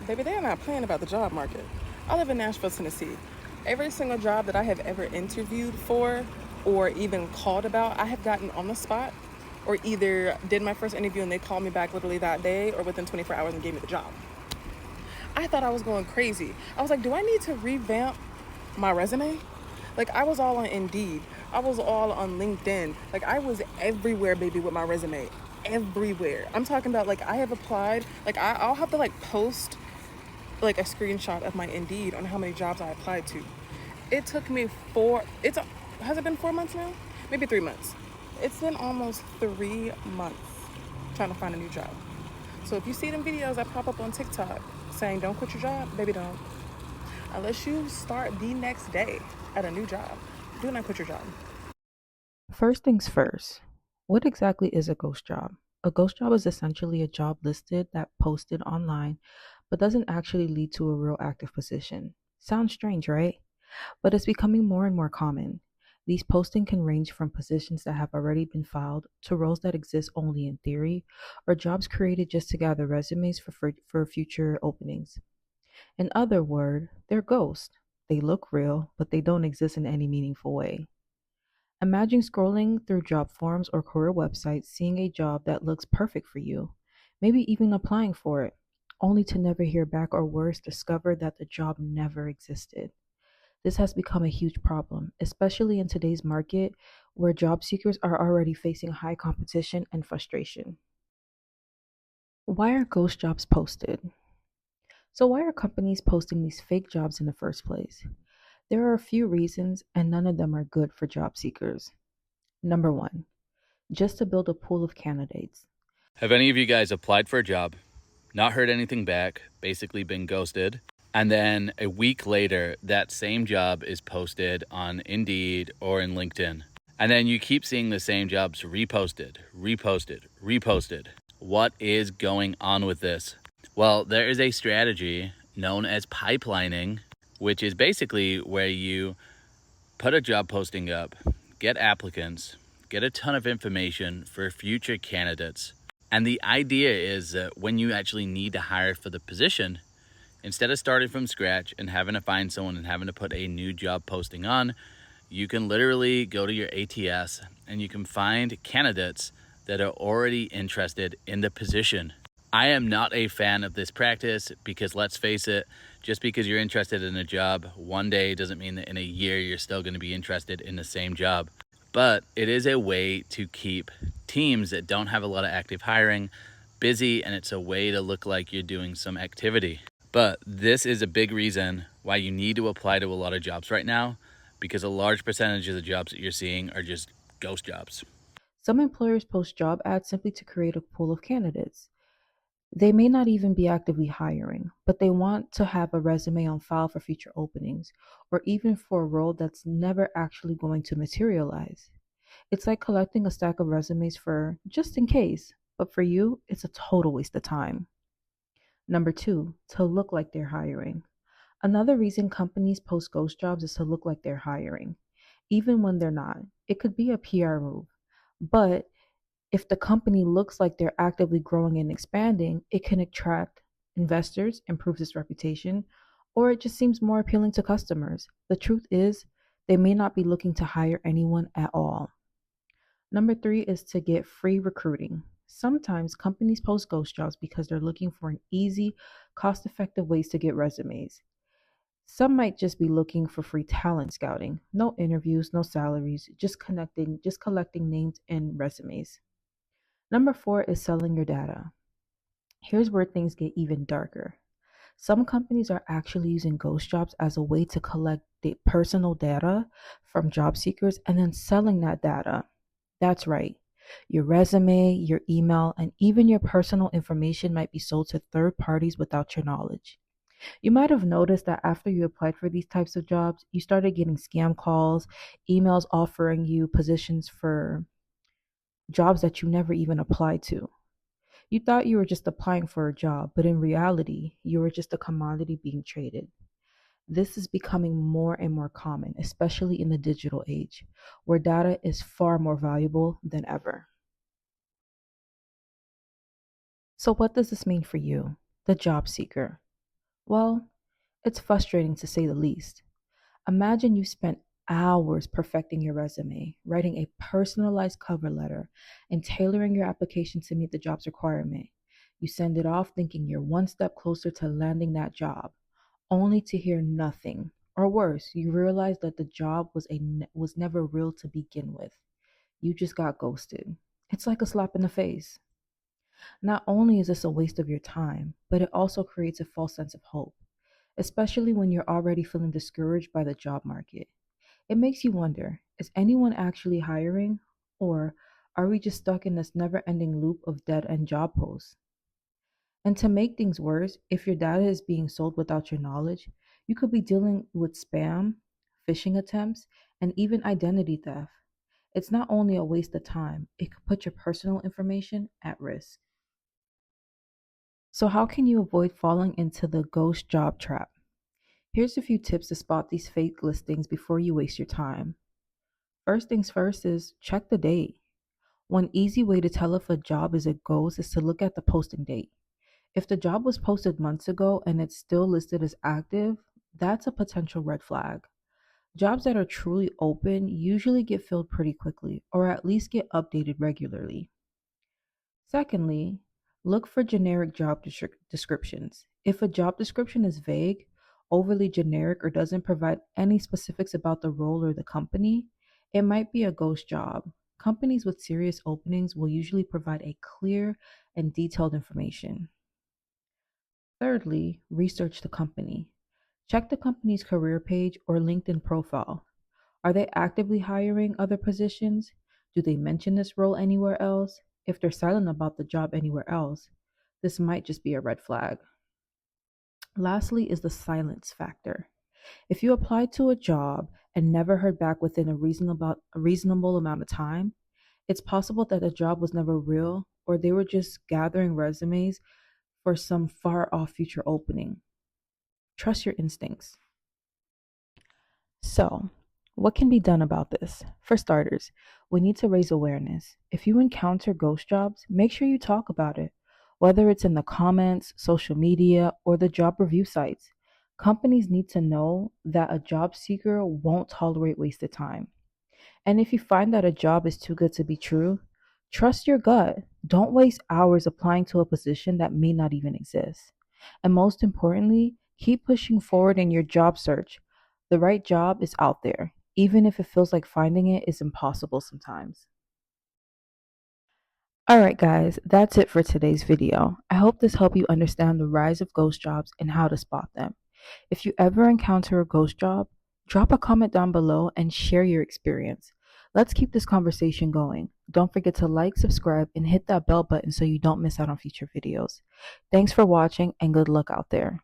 Baby, they are not playing about the job market. I live in Nashville, Tennessee. Every single job that I have ever interviewed for or even called about, I have gotten on the spot or either did my first interview and they called me back literally that day or within 24 hours and gave me the job. I thought I was going crazy. I was like, do I need to revamp my resume? Like, I was all on Indeed. I was all on LinkedIn. Like, I was everywhere, baby, with my resume. Everywhere. I'm talking about, like, I have applied. Like, I'll have to, like, post, like, a screenshot of my Indeed on how many jobs I applied to. It took me has it been 4 months now? Maybe 3 months. It's been almost 3 months trying to find a new job. So if you see them videos that pop up on TikTok saying don't quit your job, baby, don't. Unless you start the next day at a new job, do not quit your job. First things first, what exactly is a ghost job? A ghost job is essentially a job listed that posted online but doesn't actually lead to a real active position. Sounds strange, right? But it's becoming more and more common. These postings can range from positions that have already been filed to roles that exist only in theory or jobs created just to gather resumes for future openings. In other words, they're ghosts. They look real, but they don't exist in any meaningful way. Imagine scrolling through job forums or career websites, seeing a job that looks perfect for you, maybe even applying for it, only to never hear back or worse, discover that the job never existed. This has become a huge problem, especially in today's market where job seekers are already facing high competition and frustration. Why are ghost jobs posted? So, why are companies posting these fake jobs in the first place? There are a few reasons, and none of them are good for job seekers. Number one, just to build a pool of candidates. Have any of you guys applied for a job, not heard anything back, basically been ghosted, and then a week later, that same job is posted on Indeed or in LinkedIn? And then you keep seeing the same jobs reposted, reposted, reposted. What is going on with this? Well, there is a strategy known as pipelining, which is basically where you put a job posting up, get applicants, get a ton of information for future candidates. And the idea is that when you actually need to hire for the position, instead of starting from scratch and having to find someone and having to put a new job posting on, you can literally go to your ATS and you can find candidates that are already interested in the position. I am not a fan of this practice because let's face it, just because you're interested in a job one day doesn't mean that in a year you're still going to be interested in the same job. But it is a way to keep teams that don't have a lot of active hiring busy, and it's a way to look like you're doing some activity. But this is a big reason why you need to apply to a lot of jobs right now, because a large percentage of the jobs that you're seeing are just ghost jobs. Some employers post job ads simply to create a pool of candidates. They may not even be actively hiring, but they want to have a resume on file for future openings, or even for a role that's never actually going to materialize. It's like collecting a stack of resumes for just in case, but for you, it's a total waste of time. Number two, to look like they're hiring. Another reason companies post ghost jobs is to look like they're hiring, even when they're not. It could be a PR move, but if the company looks like they're actively growing and expanding, it can attract investors, improves its reputation, or it just seems more appealing to customers. The truth is, they may not be looking to hire anyone at all. Number three is to get free recruiting. Sometimes companies post ghost jobs because they're looking for an easy, cost effective ways to get resumes. Some might just be looking for free talent scouting. No interviews, no salaries, just collecting names and resumes. Number four is selling your data. Here's where things get even darker. Some companies are actually using ghost jobs as a way to collect personal data from job seekers and then selling that data. That's right. Your resume, your email, and even your personal information might be sold to third parties without your knowledge. You might have noticed that after you applied for these types of jobs, you started getting scam calls, emails offering you positions for jobs that you never even applied to. You thought you were just applying for a job, but in reality, you were just a commodity being traded. This is becoming more and more common, especially in the digital age, where data is far more valuable than ever. So, what does this mean for you, the job seeker? Well, it's frustrating to say the least. Imagine you spent hours perfecting your resume, writing a personalized cover letter, and tailoring your application to meet the job's requirement. You send it off thinking you're one step closer to landing that job, only to hear nothing. Or worse, you realize that the job was never real to begin with. You just got ghosted. It's like a slap in the face. Not only is this a waste of your time, but it also creates a false sense of hope, especially when you're already feeling discouraged by the job market. It makes you wonder, is anyone actually hiring? Or are we just stuck in this never ending loop of dead end job posts? And to make things worse, if your data is being sold without your knowledge, you could be dealing with spam, phishing attempts, and even identity theft. It's not only a waste of time, it could put your personal information at risk. So, how can you avoid falling into the ghost job trap? Here's a few tips to spot these fake listings before you waste your time. First things first is check the date. One easy way to tell if a job is a ghost is to look at the posting date. If the job was posted months ago and it's still listed as active, that's a potential red flag. Jobs that are truly open usually get filled pretty quickly, or at least get updated regularly. Secondly, look for generic job descriptions. If a job description is vague, overly generic, or doesn't provide any specifics about the role or the company, it might be a ghost job. Companies with serious openings will usually provide a clear and detailed information. Thirdly, research the company. Check the company's career page or LinkedIn profile. Are they actively hiring other positions? Do they mention this role anywhere else? If they're silent about the job anywhere else, this might just be a red flag. Lastly, is the silence factor. If you applied to a job and never heard back within a reasonable amount of time, it's possible that the job was never real or they were just gathering resumes for some far off future opening. Trust your instincts. So, what can be done about this? For starters, we need to raise awareness. If you encounter ghost jobs, make sure you talk about it, whether it's in the comments, social media, or the job review sites. Companies need to know that a job seeker won't tolerate wasted time. And if you find that a job is too good to be true, trust your gut. Don't waste hours applying to a position that may not even exist. And most importantly, keep pushing forward in your job search. The right job is out there, even if it feels like finding it is impossible sometimes. All right, guys, that's it for today's video. I hope this helped you understand the rise of ghost jobs and how to spot them. If you ever encounter a ghost job, drop a comment down below and share your experience. Let's keep this conversation going. Don't forget to like, subscribe, and hit that bell button so you don't miss out on future videos. Thanks for watching and good luck out there.